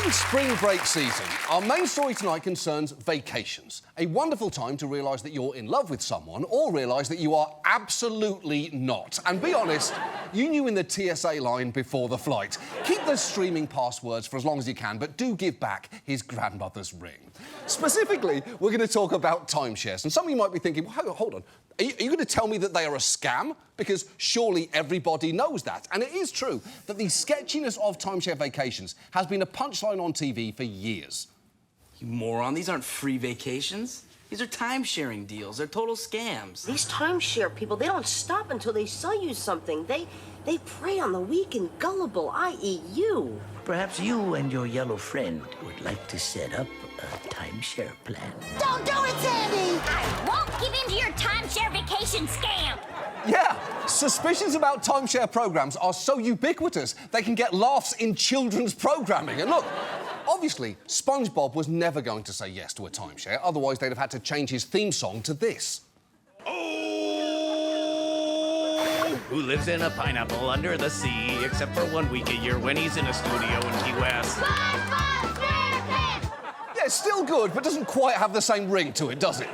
In spring break season, our main story tonight concerns vacations. A wonderful time to realise that you're in love with someone or realise that you are absolutely not. And be honest, you knew in the TSA line before the flight. Keep the streaming passwords for as long as you can, but do give back his grandmother's ring. Specifically, we're going to talk about timeshares. And some of you might be thinking, well, hold on, are you going to tell me that they are a scam? Because surely everybody knows that. And it is true that the sketchiness of timeshare vacations has been a punchline on TV for years. You moron, these aren't free vacations. These are time-sharing deals. They're total scams. These timeshare people, they don't stop until they sell you something. They prey on the weak and gullible, i.e. you. Perhaps you and your yellow friend would like to set up a timeshare plan. Don't do it, Sandy! I won't give in to your timeshare vacation scam! Yeah, suspicions about timeshare programmes are so ubiquitous they can get laughs in children's programming. And look, obviously, SpongeBob was never going to say yes to a timeshare, otherwise they'd have had to change his theme song to this. Oh! Who lives in a pineapple under the sea, except for 1 week a year when he's in a studio in Key West. Yeah, it's still good, but doesn't quite have the same ring to it, does it?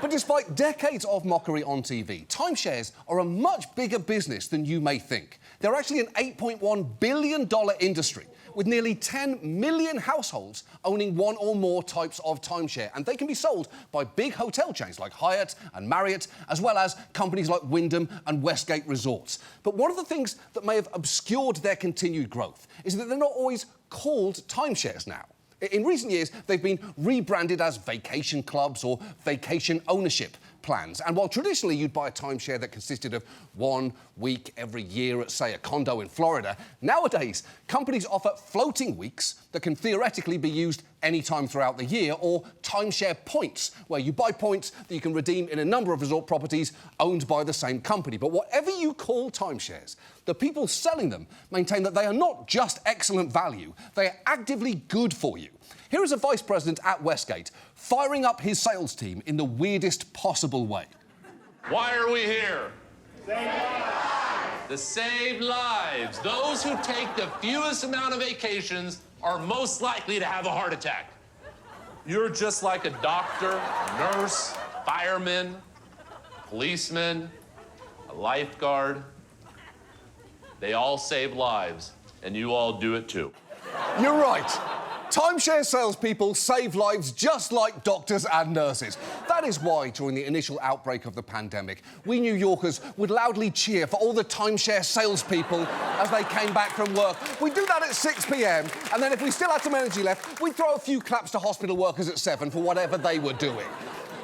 But despite decades of mockery on TV, timeshares are a much bigger business than you may think. They're actually an $8.1 billion industry, with nearly 10 million households owning one or more types of timeshare, and they can be sold by big hotel chains like Hyatt and Marriott, as well as companies like Wyndham and Westgate Resorts. But one of the things that may have obscured their continued growth is that they're not always called timeshares now. In recent years, they've been rebranded as vacation clubs or vacation ownership plans. And while traditionally you'd buy a timeshare that consisted of 1 week every year at, say, a condo in Florida, nowadays, companies offer floating weeks that can theoretically be used any time throughout the year, or timeshare points, where you buy points that you can redeem in a number of resort properties owned by the same company. But whatever you call timeshares, the people selling them maintain that they are not just excellent value, they are actively good for you. Here is a vice president at Westgate firing up his sales team in the weirdest possible way. Why are we here? Save lives. To save lives. Those who take the fewest amount of vacations are most likely to have a heart attack. You're just like a doctor, nurse, fireman, policeman, a lifeguard. They all save lives, and you all do it too. You're right. Timeshare salespeople save lives just like doctors and nurses. That is why, during the initial outbreak of the pandemic, we New Yorkers would loudly cheer for all the timeshare salespeople as they came back from work. We'd do that at 6 p.m, and then if we still had some energy left, we'd throw a few claps to hospital workers at 7 for whatever they were doing.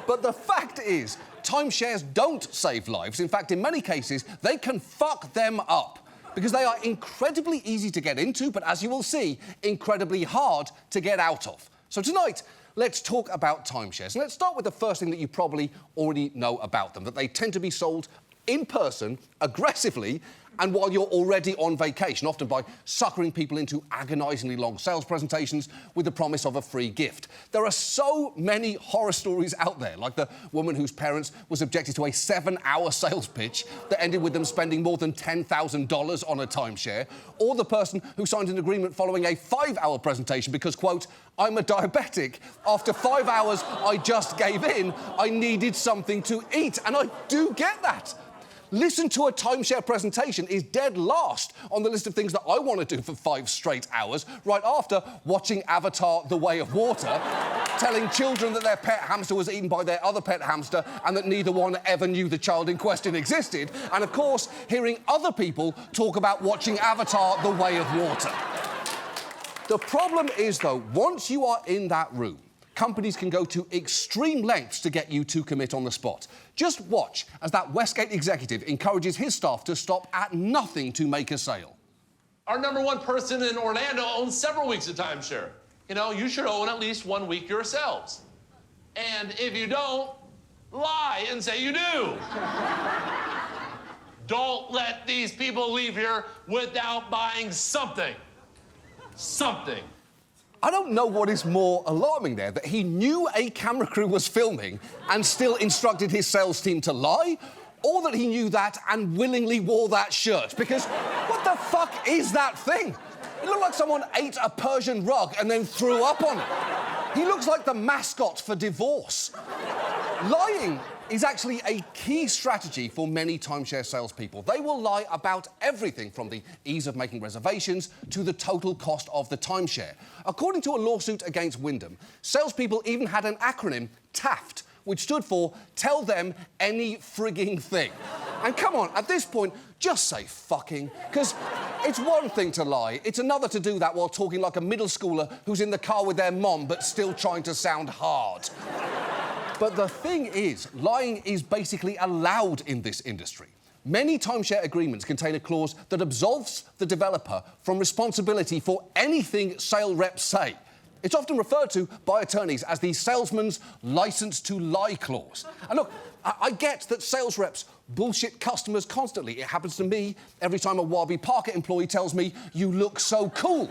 But the fact is, timeshares don't save lives. In fact, in many cases, they can fuck them up, because they are incredibly easy to get into, but as you will see, incredibly hard to get out of. So tonight, let's talk about timeshares. And let's start with the first thing that you probably already know about them, that they tend to be sold in person, aggressively, and while you're already on vacation, often by suckering people into agonisingly long sales presentations with the promise of a free gift. There are so many horror stories out there, like the woman whose parents were subjected to a 7-hour sales pitch that ended with them spending more than $10,000 on a timeshare, or the person who signed an agreement following a 5-hour presentation because, quote, I'm a diabetic. After 5 hours I just gave in, I needed something to eat. And I do get that. Listen to a timeshare presentation is dead last on the list of things that I want to do for 5 straight hours, right after watching Avatar: The Way of Water, telling children that their pet hamster was eaten by their other pet hamster and that neither one ever knew the child in question existed, and of course, hearing other people talk about watching Avatar: The Way of Water. The problem is, though, once you are in that room, companies can go to extreme lengths to get you to commit on the spot. Just watch as that Westgate executive encourages his staff to stop at nothing to make a sale. Our #1 person in Orlando owns several weeks of timeshare. You know, you should own at least 1 week yourselves. And if you don't, lie and say you do. Don't let these people leave here without buying something. Something. I don't know what is more alarming there, that he knew a camera crew was filming and still instructed his sales team to lie, or that he knew that and willingly wore that shirt. Because what the fuck is that thing? It looked like someone ate a Persian rug and then threw up on it. He looks like the mascot for divorce. Lying is actually a key strategy for many timeshare salespeople. They will lie about everything from the ease of making reservations to the total cost of the timeshare. According to a lawsuit against Wyndham, salespeople even had an acronym, TAFT, which stood for Tell Them Any Frigging Thing. And come on, at this point, just say fucking, because it's one thing to lie, it's another to do that while talking like a middle schooler who's in the car with their mom but still trying to sound hard. But the thing is, lying is basically allowed in this industry. Many timeshare agreements contain a clause that absolves the developer from responsibility for anything sale reps say. It's often referred to by attorneys as the salesman's license to lie clause. And look, I get that sales reps bullshit customers constantly. It happens to me every time a Warby Parker employee tells me, "You look so cool."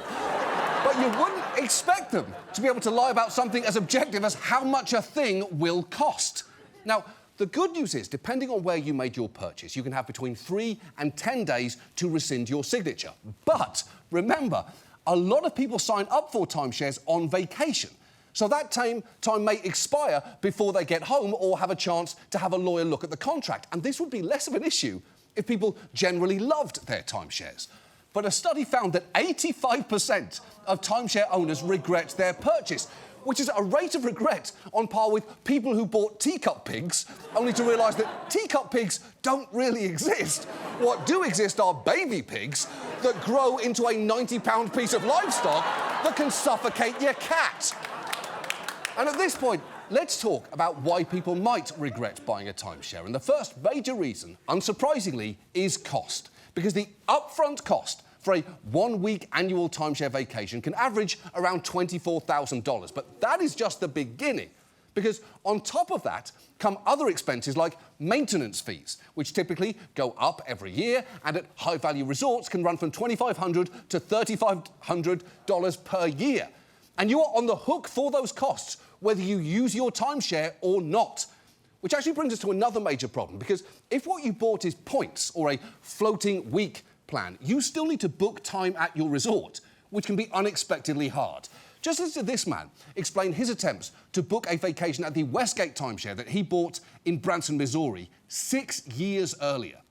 But you wouldn't expect them to be able to lie about something as objective as how much a thing will cost. Now, the good news is, depending on where you made your purchase, you can have between 3 and 10 days to rescind your signature. But remember, a lot of people sign up for timeshares on vacation. So that time may expire before they get home or have a chance to have a lawyer look at the contract. And this would be less of an issue if people generally loved their timeshares. But a study found that 85% of timeshare owners regret their purchase, which is a rate of regret on par with people who bought teacup pigs, only to realise that teacup pigs don't really exist. What do exist are baby pigs that grow into a 90-pound piece of livestock that can suffocate your cat. And at this point, let's talk about why people might regret buying a timeshare. And the first major reason, unsurprisingly, is cost. Because the upfront cost for a one-week annual timeshare vacation can average around $24,000. But that is just the beginning. Because on top of that come other expenses like maintenance fees, which typically go up every year and at high-value resorts can run from $2,500 to $3,500 per year. And you are on the hook for those costs, whether you use your timeshare or not. Which actually brings us to another major problem, because if what you bought is points or a floating week plan, you still need to book time at your resort, which can be unexpectedly hard. Just listen to this man explain his attempts to book a vacation at the Westgate timeshare that he bought in Branson, Missouri, 6 years earlier.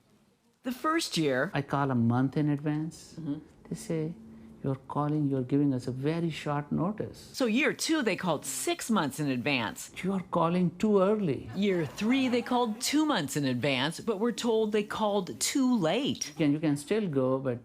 The first year, I call a month in advance. They say, you're giving us a very short notice. so year 2, they called 6 months in advance. You are calling too early. Year 3, they called 2 months in advance, but we're told they called too late. You can still go, but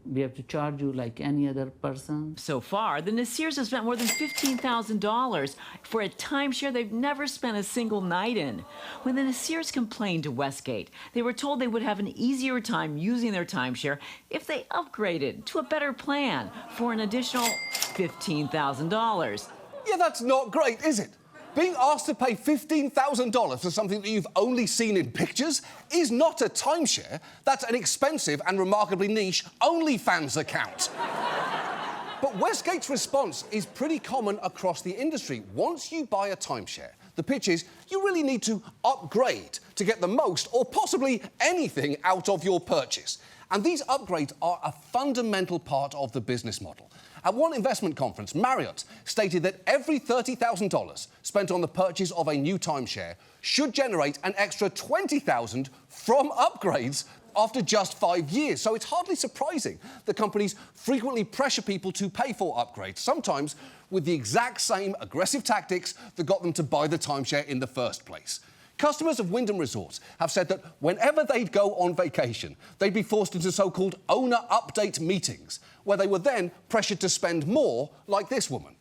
we have to charge you like any other person. So far, the Nasirs have spent more than $15,000 for a timeshare they've never spent a single night in. When the Nasirs complained to Westgate, they were told they would have an easier time using their timeshare if they upgraded to a better plan for an additional $15,000. Yeah, that's not great, is it? Being asked to pay $15,000 for something that you've only seen in pictures is not a timeshare. That's an expensive and remarkably niche OnlyFans account. But Westgate's response is pretty common across the industry. Once you buy a timeshare, the pitch is you really need to upgrade to get the most or possibly anything out of your purchase. And these upgrades are a fundamental part of the business model. At one investment conference, Marriott stated that every $30,000 spent on the purchase of a new timeshare should generate an extra $20,000 from upgrades after just 5 years. So it's hardly surprising that companies frequently pressure people to pay for upgrades, sometimes with the exact same aggressive tactics that got them to buy the timeshare in the first place. Customers of Wyndham Resorts have said that whenever they'd go on vacation, they'd be forced into so-called owner update meetings, where they were then pressured to spend more, like this woman.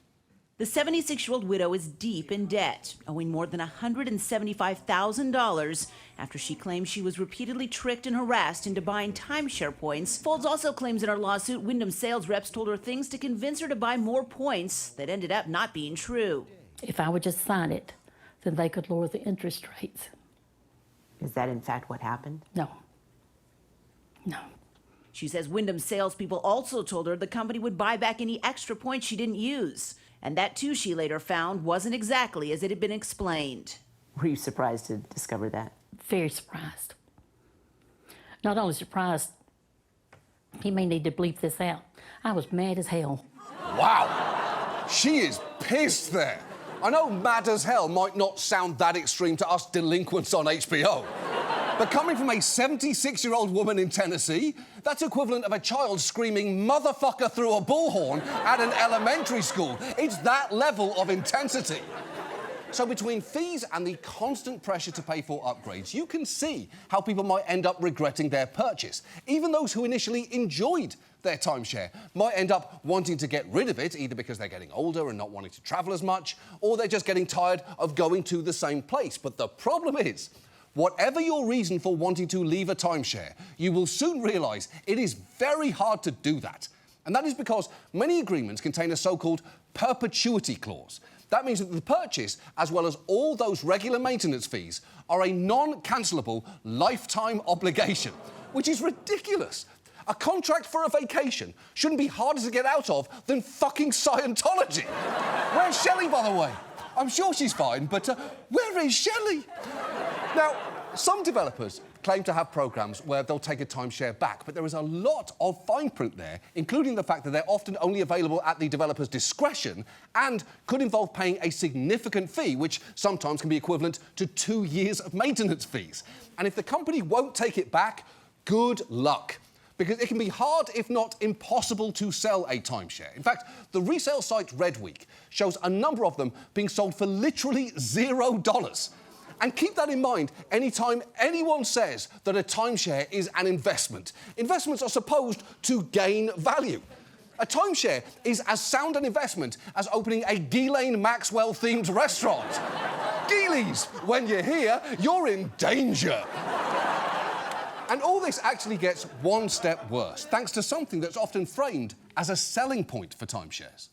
The 76-year-old widow is deep in debt, owing more than $175,000 after she claims she was repeatedly tricked and harassed into buying timeshare points. Folds also claims in her lawsuit Wyndham sales reps told her things to convince her to buy more points that ended up not being true. If I would just sign it, then they could lower the interest rates. Is that in fact what happened? No. No. She says Wyndham salespeople also told her the company would buy back any extra points she didn't use. And that, too, she later found, wasn't exactly as it had been explained. Were you surprised to discover that? Very surprised. Not only surprised, he may need to bleep this out. I was mad as hell. Wow. She is pissed there. I know mad as hell might not sound that extreme to us delinquents on HBO. But coming from a 76-year-old woman in Tennessee, that's equivalent of a child screaming motherfucker through a bullhorn at an elementary school. It's that level of intensity. So between fees and the constant pressure to pay for upgrades, you can see how people might end up regretting their purchase. Even those who initially enjoyed their timeshare might end up wanting to get rid of it, either because they're getting older and not wanting to travel as much, or they're just getting tired of going to the same place. But the problem is, whatever your reason for wanting to leave a timeshare, you will soon realise it is very hard to do that. And that is because many agreements contain a so-called perpetuity clause. That means that the purchase, as well as all those regular maintenance fees, are a non-cancelable lifetime obligation, which is ridiculous. A contract for a vacation shouldn't be harder to get out of than fucking Scientology. Where's Shelley, by the way? I'm sure she's fine, but where is Shelley? Now, some developers claim to have programs where they'll take a timeshare back, but there is a lot of fine print there, including the fact that they're often only available at the developer's discretion and could involve paying a significant fee, which sometimes can be equivalent to 2 years of maintenance fees. And if the company won't take it back, good luck. Because it can be hard, if not impossible, to sell a timeshare. In fact, the resale site Red Week shows a number of them being sold for literally $0. And keep that in mind anytime anyone says that a timeshare is an investment. Investments are supposed to gain value. A timeshare is as sound an investment as opening a Ghislaine Maxwell-themed restaurant. Geely's, when you're here, you're in danger. And all this actually gets one step worse, thanks to something that's often framed as a selling point for timeshares.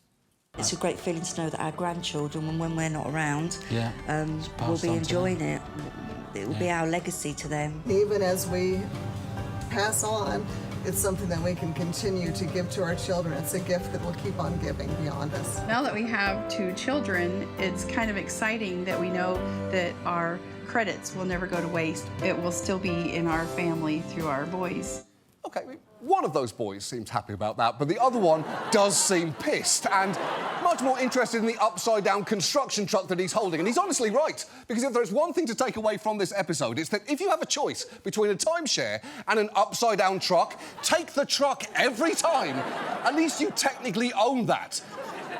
It's a great feeling to know that our grandchildren, when we're not around, will be on to enjoying it. It will be our legacy to them. Even as we pass on, it's something that we can continue to give to our children. It's a gift that will keep on giving beyond us. Now that we have 2 children, it's kind of exciting that we know that our credits will never go to waste. It will still be in our family through our boys. OK, one of those boys seems happy about that, but the other one does seem pissed and much more interested in the upside-down construction truck that he's holding. And he's honestly right, because if there's one thing to take away from this episode, it's that if you have a choice between a timeshare and an upside-down truck, take the truck every time. At least you technically own that.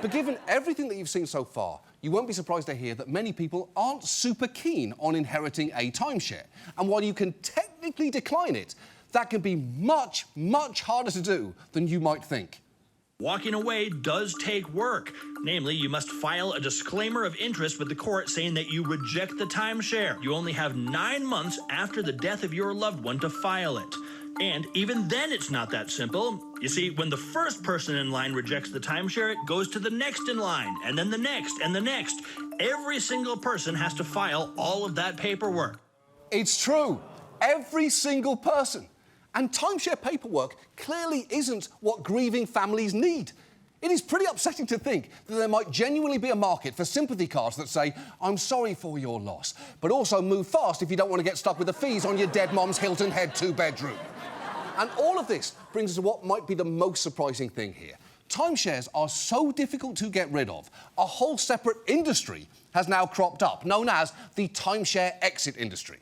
But given everything that you've seen so far, you won't be surprised to hear that many people aren't super keen on inheriting a timeshare. And while you can technically decline it, that can be much, much harder to do than you might think. Walking away does take work. Namely, you must file a disclaimer of interest with the court saying that you reject the timeshare. You only have 9 months after the death of your loved one to file it. And even then, it's not that simple. You see, when the first person in line rejects the timeshare, it goes to the next in line, and then the next, and the next. Every single person has to file all of that paperwork. It's true. Every single person. And timeshare paperwork clearly isn't what grieving families need. It is pretty upsetting to think that there might genuinely be a market for sympathy cards that say, I'm sorry for your loss, but also move fast if you don't want to get stuck with the fees on your dead mom's Hilton Head 2-bedroom. And all of this brings us to what might be the most surprising thing here. Timeshares are so difficult to get rid of, a whole separate industry has now cropped up, known as the timeshare exit industry.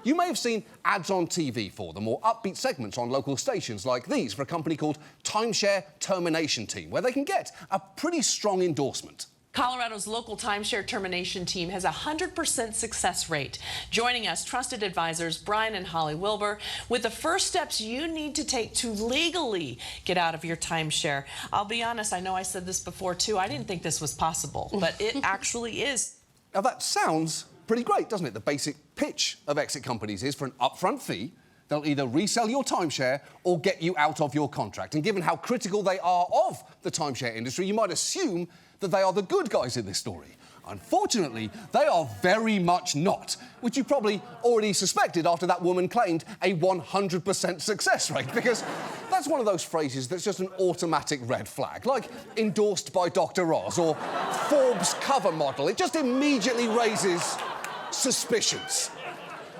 You may have seen ads on TV for them, or upbeat segments on local stations like these for a company called Timeshare Termination Team, where they can get a pretty strong endorsement. Colorado's local timeshare termination team has a 100% success rate. Joining us, trusted advisors Brian and Holly Wilbur with the first steps you need to take to legally get out of your timeshare. I'll be honest, I know I said this before too. I didn't think this was possible, but it actually is. Now that sounds pretty great, doesn't it? The basic pitch of exit companies is for an upfront fee, they'll either resell your timeshare or get you out of your contract. And given how critical they are of the timeshare industry, you might assume that they are the good guys in this story. Unfortunately, they are very much not, which you probably already suspected after that woman claimed a 100% success rate, because that's one of those phrases that's just an automatic red flag, like endorsed by Dr. Oz or Forbes cover model. It just immediately raises suspicions.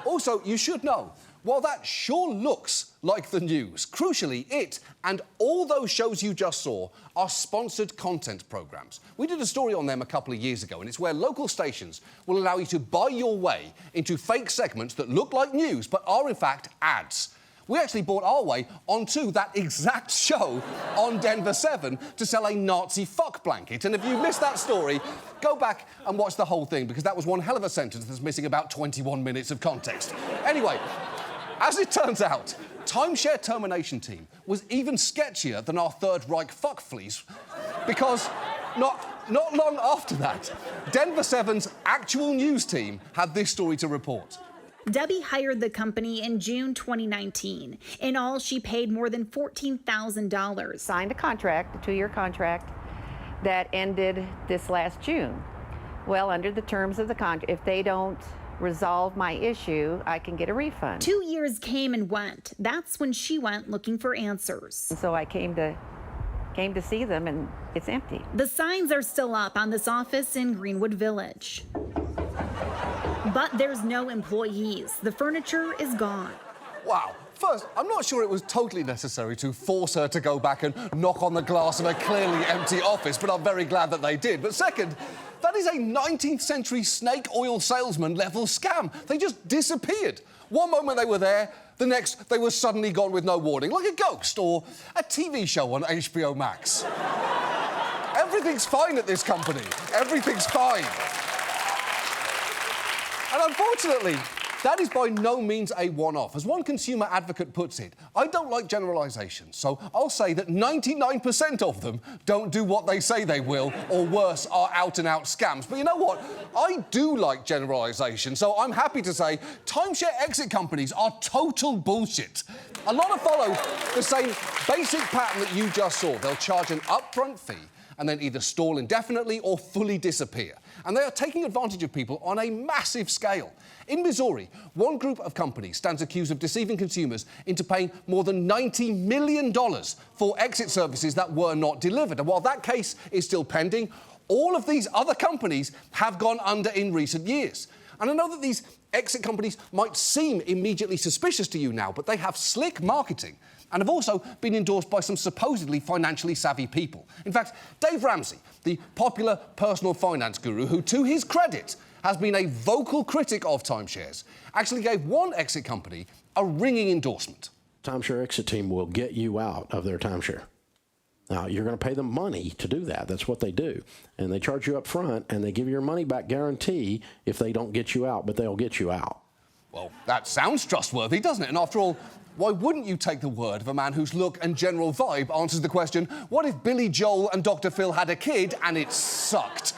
Also, you should know, While that sure looks like the news, crucially, it and all those shows you just saw are sponsored content programmes. We did a story on them a couple of years ago, and it's where local stations will allow you to buy your way into fake segments that look like news but are in fact ads. We actually bought our way onto that exact show on Denver 7 to sell a Nazi fuck blanket. And if you missed that story, go back and watch the whole thing, because that was one hell of a sentence that's missing about 21 minutes of context. Anyway, as it turns out, Timeshare Termination Team was even sketchier than our Third Reich fuck fleece, because not long after that, Denver 7's actual news team had this story to report. Debbie hired the company in June 2019. In all, she paid more than $14,000. Signed a contract, a 2-year contract, that ended this last June. Well, under the terms of the contract, if they don't resolve my issue, I can get a refund. 2 years came and went. That's when she went looking for answers. And so I came to see them, and it's empty. The signs are still up on this office in Greenwood Village. But there's no employees. The furniture is gone. Wow. First, I'm not sure it was totally necessary to force her to go back and knock on the glass of a clearly empty office, but I'm very glad that they did. But second, that is a 19th century snake oil salesman level scam. They just disappeared. One moment they were there, the next they were suddenly gone with no warning, like a ghost or a TV show on HBO Max. Everything's fine at this company. Everything's fine. And unfortunately, that is by no means a one-off. As one consumer advocate puts it, I don't like generalisations, so I'll say that 99% of them don't do what they say they will, or worse, are out-and-out scams. But you know what? I do like generalisations, so I'm happy to say timeshare exit companies are total bullshit. A lot of follow the same basic pattern that you just saw. They'll charge an upfront fee and then either stall indefinitely or fully disappear. And they are taking advantage of people on a massive scale. In Missouri, one group of companies stands accused of deceiving consumers into paying more than $90 million for exit services that were not delivered. And while that case is still pending, all of these other companies have gone under in recent years. And I know that these exit companies might seem immediately suspicious to you now, but they have slick marketing and have also been endorsed by some supposedly financially savvy people. In fact, Dave Ramsey, the popular personal finance guru who, to his credit, has been a vocal critic of timeshares, actually gave one exit company a ringing endorsement. Timeshare exit team will get you out of their timeshare. Now, you're going to pay them money to do that. That's what they do. And they charge you up front, and they give you your money back guarantee if they don't get you out, but they'll get you out. Well, that sounds trustworthy, doesn't it? And after all, why wouldn't you take the word of a man whose look and general vibe answers the question, what if Billy Joel and Dr. Phil had a kid and it sucked?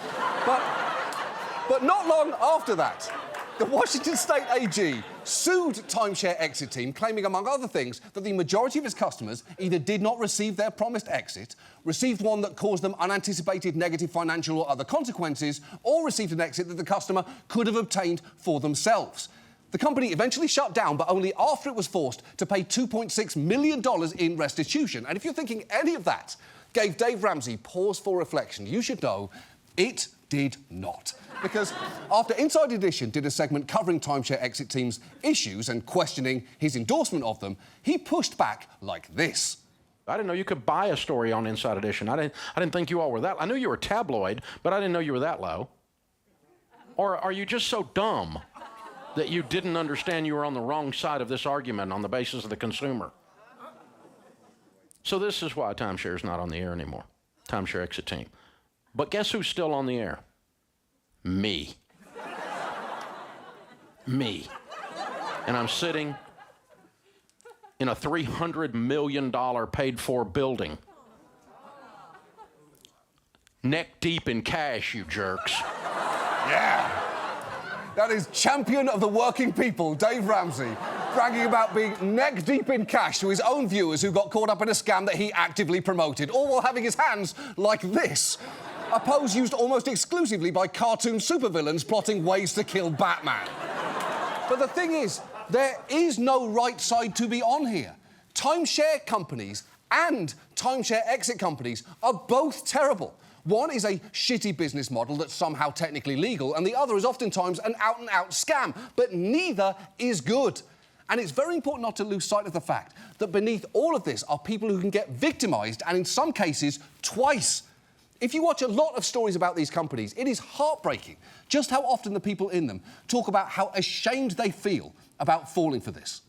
But not long after that, the Washington State AG sued Timeshare Exit Team, claiming, among other things, that the majority of its customers either did not receive their promised exit, received one that caused them unanticipated negative financial or other consequences, or received an exit that the customer could have obtained for themselves. The company eventually shut down, but only after it was forced to pay $2.6 million in restitution. And if you're thinking any of that gave Dave Ramsey pause for reflection, you should know it did not. Because after Inside Edition did a segment covering Timeshare Exit Team's issues and questioning his endorsement of them, he pushed back like this. I didn't know you could buy a story on Inside Edition. I didn't think you all were that. I knew you were tabloid, but I didn't know you were that low. Or are you just so dumb that you didn't understand you were on the wrong side of this argument on the basis of the consumer? So this is why Timeshare is not on the air anymore. Timeshare Exit Team. But guess who's still on the air? Me. Me. And I'm sitting in a $300 million paid-for building. Neck deep in cash, you jerks. Yeah. That is champion of the working people, Dave Ramsey, bragging about being neck deep in cash to his own viewers who got caught up in a scam that he actively promoted, all while having his hands like this. A pose used almost exclusively by cartoon supervillains plotting ways to kill Batman. But the thing is, there is no right side to be on here. Timeshare companies and timeshare exit companies are both terrible. One is a shitty business model that's somehow technically legal, and the other is oftentimes an out-and-out scam. But neither is good. And it's very important not to lose sight of the fact that beneath all of this are people who can get victimised, and in some cases, twice. If you watch a lot of stories about these companies, it is heartbreaking just how often the people in them talk about how ashamed they feel about falling for this.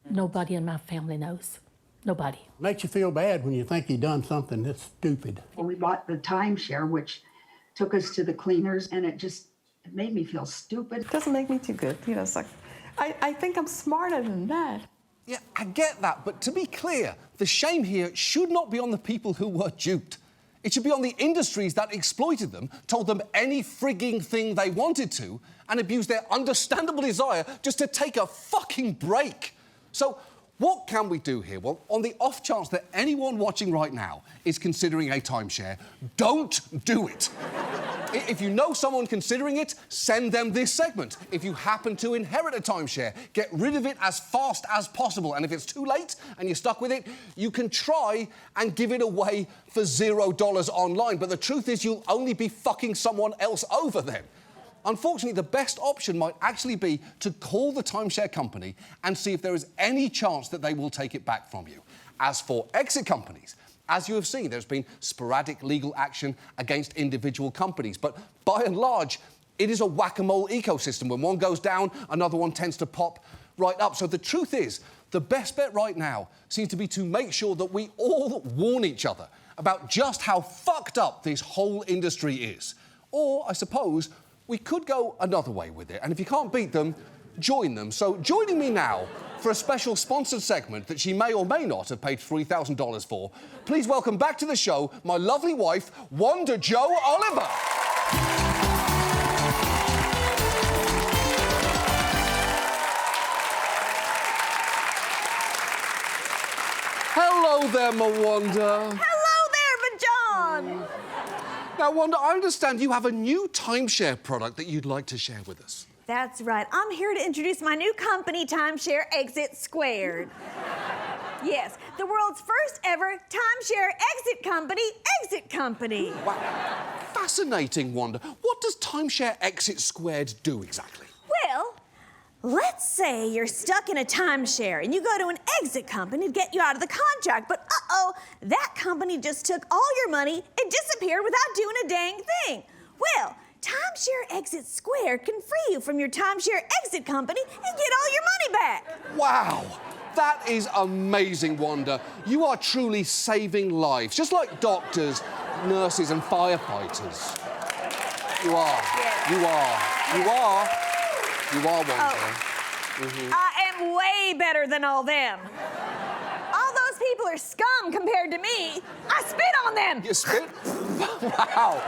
Nobody in my family knows. Nobody. Makes you feel bad when you think you've done something that's stupid. We bought the timeshare, which took us to the cleaners, and it made me feel stupid. It doesn't make me too good. You know, it's like, I think I'm smarter than that. Yeah, I get that, but to be clear, the shame here should not be on the people who were duped. It should be on the industries that exploited them, told them any frigging thing they wanted to, and abused their understandable desire just to take a fucking break. So, what can we do here? Well, on the off chance that anyone watching right now is considering a timeshare, don't do it. If you know someone considering it, send them this segment. If you happen to inherit a timeshare, get rid of it as fast as possible. And if it's too late and you're stuck with it, you can try and give it away for $0 online. But the truth is you'll only be fucking someone else over then. Unfortunately, the best option might actually be to call the timeshare company and see if there is any chance that they will take it back from you. As for exit companies, as you have seen, there's been sporadic legal action against individual companies, but by and large, it is a whack-a-mole ecosystem. When one goes down, another one tends to pop right up. So the truth is, the best bet right now seems to be to make sure that we all warn each other about just how fucked up this whole industry is. Or, I suppose, we could go another way with it, and if you can't beat them, join them. So joining me now for a special sponsored segment that she may or may not have paid $3,000 for, please welcome back to the show my lovely wife, Wanda Jo Oliver. Hello there, Wanda. Hello there, John. Now, Wanda, I understand you have a new timeshare product that you'd like to share with us. That's right. I'm here to introduce my new company, Timeshare Exit Squared. Yes, the world's first ever timeshare exit company. Wow. Fascinating, Wanda. What does Timeshare Exit Squared do exactly? Well, let's say you're stuck in a timeshare and you go to an exit company to get you out of the contract, but uh-oh, that company just took all your money and disappeared without doing a dang thing. Well, Timeshare Exit Squared can free you from your timeshare exit company and get all your money back. Wow. That is amazing, Wanda. You are truly saving lives, just like doctors, nurses and firefighters. You are. Yeah. You are. You are. You are, Wanda. Oh. I am way better than all them. All those people are scum compared to me. I spit on them. You spit? Wow.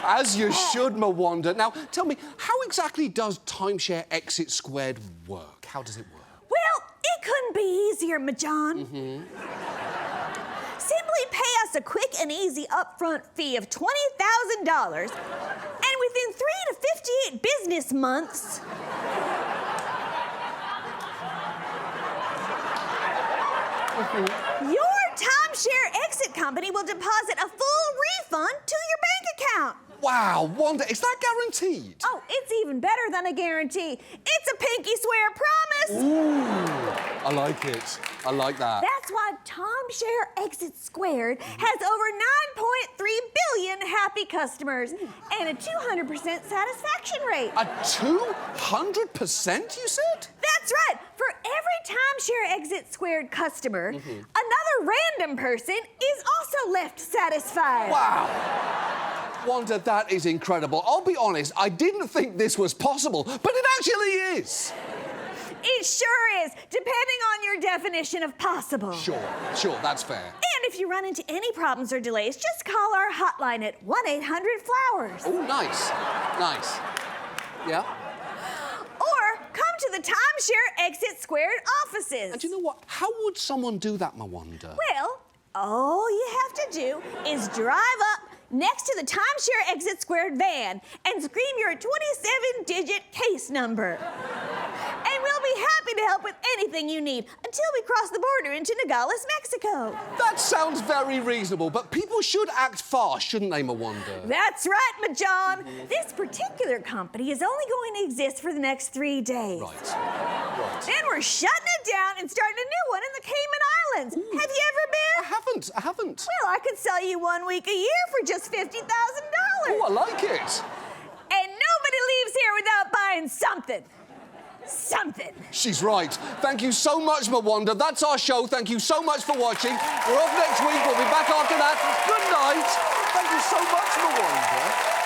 As you should, Wanda. Now, tell me, how exactly does Timeshare Exit Squared work? How does it work? Well, it couldn't be easier, John. Simply pay us a quick and easy upfront fee of $20,000, and within 3 to 58 business months, your timeshare exit company will deposit a full refund to your bank account. Wow, Wanda, is that guaranteed? Oh, it's even better than a guarantee. It's a pinky swear promise. Ooh, I like it. I like that. That's why Timeshare Exit Squared has over 9.3 billion happy customers and a 200% satisfaction rate. A 200%, you said? That's right. For every Timeshare Exit Squared customer, another random person is also left satisfied. Wow. Wanda, that is incredible. I'll be honest, I didn't think this was possible, but it actually is. It sure is, depending on your definition of possible. Sure, that's fair. And if you run into any problems or delays, just call our hotline at 1-800-FLOWERS. Oh, nice. Yeah. Or come to the Timeshare Exit Squared offices. And you know what? How would someone do that, Wanda? Well, all you have to do is drive up next to the Timeshare Exit Squared van and scream your 27-digit case number. And we'll be happy to help with anything you need until we cross the border into Nogales, Mexico. That sounds very reasonable, but people should act fast, shouldn't they, Wanda? That's right, John. This particular company is only going to exist for the next 3 days. Right. Then we're shutting it down and starting a new one in the Cayman Islands. Have you ever been? I haven't. Well, I could sell you 1 week a year for just $50,000. Oh, I like it. And nobody leaves here without buying something. Something. She's right. Thank you so much, Mwanda. That's our show. Thank you so much for watching. We're off next week. We'll be back after that. Good night. Thank you so much, Mwanda.